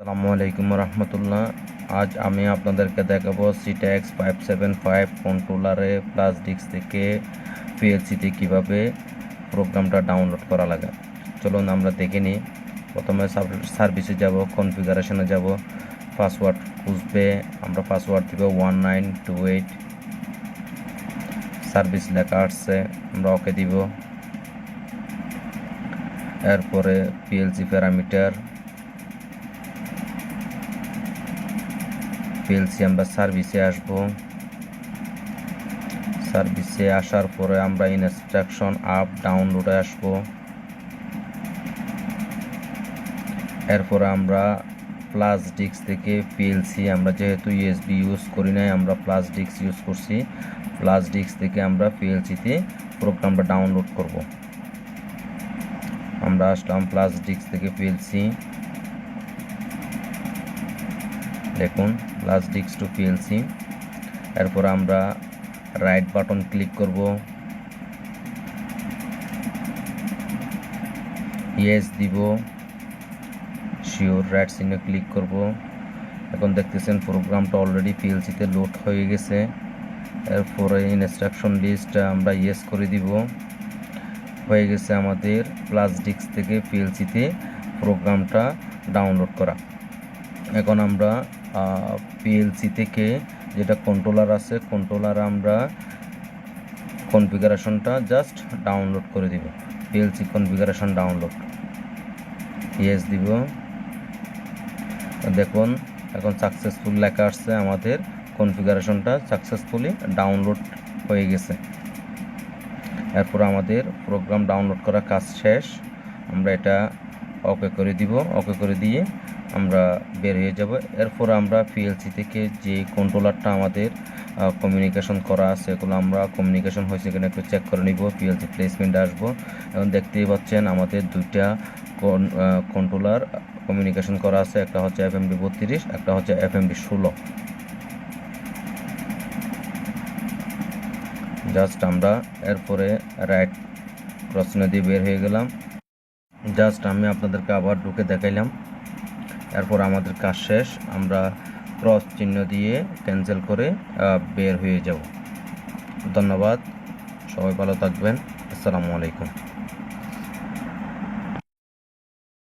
আসসালামু আলাইকুম রহমতুল্লাহ। আজ আমি আপনাদেরকে দেখাবো সিটেক্স 575 কন্ট্রোলারে প্লাস ডিস্ক থেকে পিএলসিতে কীভাবে প্রোগ্রামটা ডাউনলোড করা লাগে। চলুন আমরা দেখে নিই। প্রথমে সার্ভিসে যাব, কনফিগারেশনে যাব, পাসওয়ার্ড খুঁজবে, আমরা পাসওয়ার্ড দিব 1928। সার্ভিস লেখা আসছে, আমরা ওকে দিব। এরপরে পিএলসি প্যারামিটার, পিএলসি আমরা সার্ভিসে আসব। সার্ভিসে আসার পরে আমরা ইনস্ট্রাকশন আপ ডাউনলোডে আসব। এরপরে আমরা প্লাস ডিস্ক থেকে পিএলসি, আমরা যেহেতু ইউএসবি ইউজ করি নাই, আমরা প্লাস ডিস্ক ইউজ করছি। প্লাস ডিস্ক থেকে আমরা পিএলসিতে প্রোগ্রামটা ডাউনলোড করব। আমরা আসলাম প্লাস ডিস্ক থেকে পিএলসি, দেখুন প্লাস ডিস্ক টু পিএলসি। এরপর আমরা রাইট বাটন ক্লিক করব, ইয়েস দিব, শিওর রাইট চিহ্নে ক্লিক করব। এখন দেখতেছেন প্রোগ্রামটা অলরেডি পিএলসিতে লোড হয়ে গেছে। এরপরে ইনস্ট্রাকশন লিস্ট আমরা ইয়েস করে দিব। হয়ে গেছে আমাদের প্লাস ডিস্ক থেকে পিএলসিতে প্রোগ্রামটা ডাউনলোড করা। এখন আমরা পিএলসি থেকে যেটা কন্ট্রোলার আছে, কন্ট্রোলার আমরা কনফিগারেশনটা জাস্ট ডাউনলোড করে দিব। পিএলসি কনফিগারেশন ডাউনলোড, ইয়েস দিব। দেখুন এখন সাকসেসফুল লেখা আসছে, আমাদের কনফিগারেশনটা সাকসেসফুলি ডাউনলোড হয়ে গেছে। এরপর আমাদের প্রোগ্রাম ডাউনলোড করা কাজ শেষ। আমরা এটা ওকে করে দিব। ওকে করে দিয়ে আমরা বের হয়ে যাব। এরপর আমরা পিএলসি থেকে যে কন্ট্রোলারটা আমাদের কমিউনিকেশন করা আছে, এগুলো আমরা কমিউনিকেশন হয়েছে কিনা একটু চেক করে নিব। পিএলসি প্লেসমেন্টে আসবো। এখন দেখতেই পাচ্ছেন আমাদের দুইটা কন্ট্রোলার কমিউনিকেশন করা আছে, একটা হচ্ছে FMD 32, একটা হচ্ছে FMD 16। জাস্ট আমরা এরপরে রাইট ক্রসনে দিয়ে বের হয়ে গেলাম। জাস্ট আমি আপনাদেরকে আবার ঢুকে দেখাইলাম। এরপর আমাদের কাজ শেষ। আমরা ক্রস চিহ্ন দিয়ে ক্যান্সেল করে বের হয়ে যাব। ধন্যবাদ, সবাই ভালো থাকবেন। আসসালামু আলাইকুম।